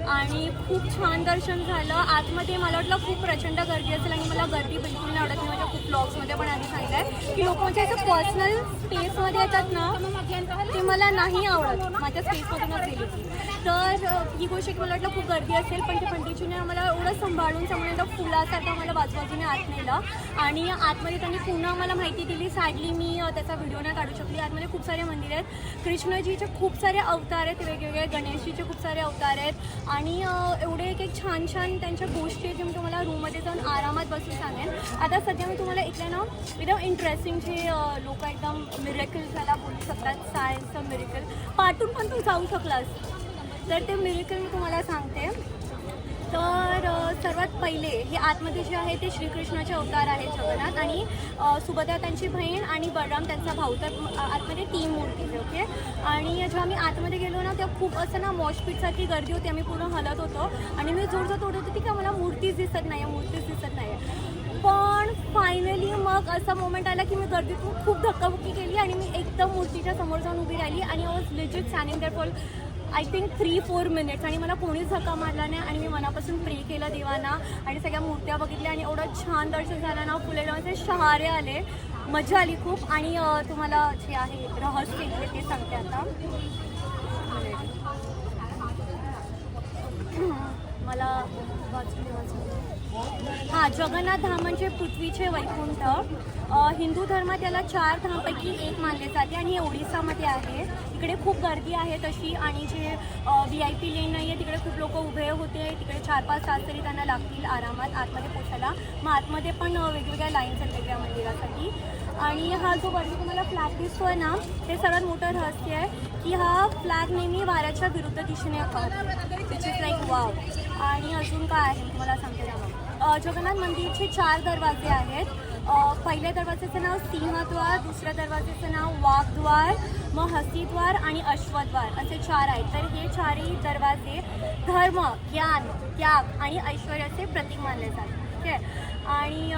आणि खूप छान दर्शन झालं. आतमध्ये मला वाटलं खूप प्रचंड गर्दी असेल आणि मला गर्दी बिलकुल नाही आवडत. मी माझ्या खूप ब्लॉग्समध्ये पण आधी सांगितलं आहे की लोक म्हणजे असं पर्सनल स्पेसमध्ये येतात ना, ते मला नाही आवडत माझ्या स्पेसमधूनच गेली होती. तर ही गोष्ट की मला वाटलं खूप गर्दी असेल, पण ते पंडितजीने आम्हाला एवढं सांभाळून फुलासारखं आम्हाला बाजूबाजूने आत नेलं आणि आतमध्ये त्यांनी पुन्हा आम्हाला माहिती दिली. सॅडली मी त्याचा व्हिडिओ नाही काढू शकली. आतमध्ये खूप सारे मंदिर आहेत. कृष्णजीचे खूप सारे अवतार आहेत वेगवेगळे, गणेशजीचे खूप सारे अवतार आहेत आणि एवढे एक छान छान त्यांच्या गोष्टी आहेत जे मी तुम्हाला रूममध्ये जाऊन आरामात बसून सांगेन. आता सध्या मी तुम्हाला इथले ना एकदम इंटरेस्टिंग जे लोक एकदम मिरेकल त्याला बोलू शकतात, सायन्सचं मिरेकल पाठून पण तू जाऊ शकलास, तर ते मिरेकल मी तुम्हाला सांगते. तर सर्वात पहिले हे आतमध्ये जे आहे ते श्रीकृष्णाचे अवतार आहेत जगन्नाथ, आणि सुभद्रा त्यांची बहीण आणि बलराम त्यांचा भाऊ. तर आतमध्ये 3 मूर्ती आहे. ओके. आणि जेव्हा आम्ही आतमध्ये गेलो ना तेव्हा खूप असं ना मॉशपीटसारखी गर्दी होती. आम्ही पूर्ण हलत होतो आणि मी जोरजोर ओरडत होती की मला मूर्तीच दिसत नाही आहे, मूर्तीच दिसत नाही आहे. पण फायनली मग असा मोमेंट आला की मी गर्दीतून खूप धक्काबुक्की केली आणि मी एकदम मूर्तीच्या समोर जाऊन उभी राहिली आणि I was legit standing there for I think 3-4 minutes आणि मला कोणीच धक्का मारला नाही आणि मी मनापासून प्रे केलं देवांना आणि सगळ्या मूर्त्या बघितल्या आणि एवढं छान दर्शन झालं ना. फुले लावून शहारे आले, मजा आली खूप. आणि तुम्हाला जे आहे रहस्य इथले ते सांगते आता. मला हां, जगन्नाथ धाम म्हणजे पृथ्वीचे वैकुंठ. हिंदू धर्मात याला 4 धामपैकी एक मानले जाते आणि हे ओडिसामध्ये आहे. तिकडे खूप गर्दी आहे तशी आणि जे VIP लेन नाही आहे तिकडे खूप लोक उभे होते. तिकडे 4-5 तास तरी त्यांना लागतील आरामात आतमध्ये पोचायला. मग आतमध्ये पण वेगवेगळ्या लाईन्स आहेत वेगळ्या मंदिरासाठी. आणि हा जो वरती तुम्हाला फ्लॅग दिसतोय ना, हे सर्वात मोठं रहस्य आहे की हा फ्लॅग नेहमी वाऱ्याच्या विरुद्ध दिशेने विच इज लाईक वाव. आणि अजून काय आहे तुम्हाला सांगते ना. जगन्नाथ मंदिरचे 4 दरवाजे आहेत. पहिल्या दरवाजेचं नाव सिंहद्वार, दुसऱ्या दरवाजेचं नाव वाघद्वार, मग हस्तीद्वार आणि अश्वद्वार असे 4 आहेत. तर हे 4ही दरवाजे धर्म, ज्ञान, त्याग आणि ऐश्वर्याचे प्रतीक मानले जातात. ठीक आहे. आणि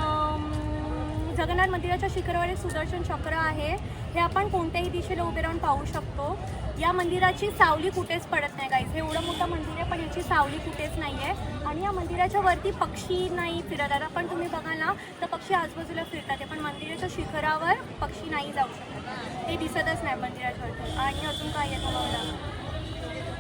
जगन्नाथ मंदिराच्या शिखरावर एक सुदर्शन चक्र आहे. हे आपण कोणत्याही दिशेला उभे राहून पाहू शकतो. या मंदिराची सावली कुठेच पडत नाही गाईज. हे एवढं मोठं मंदिर आहे पण याची सावली कुठेच नाही आहे. आणि या मंदिराच्या वरती पक्षी नाही फिरत. आता पण तुम्ही बघाल ना तर पक्षी आजूबाजूला फिरतात, पण मंदिराच्या शिखरावर पक्षी नाही जाऊ शकत, ते दिसतच नाही मंदिराच्या वरती. आणि अजून काय आहे तुम्हाला,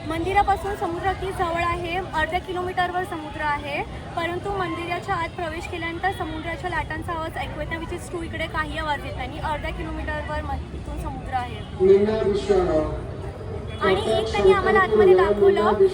मंदिरापासून समुद्र अगदी जवळ आहे. अर्ध्या किलोमीटरवर समुद्र आहे, परंतु मंदिराच्या आत प्रवेश केल्यानंतर समुद्राच्या लाटांचा आवाज ऐकू येत नाही. विच इज ट्रू, इकडे काही आवाज येत नाही. अर्ध्या किलोमीटरवर इथून समुद्र आहे. आणि एक त्यांनी आम्हाला आतमध्ये दाखवलं की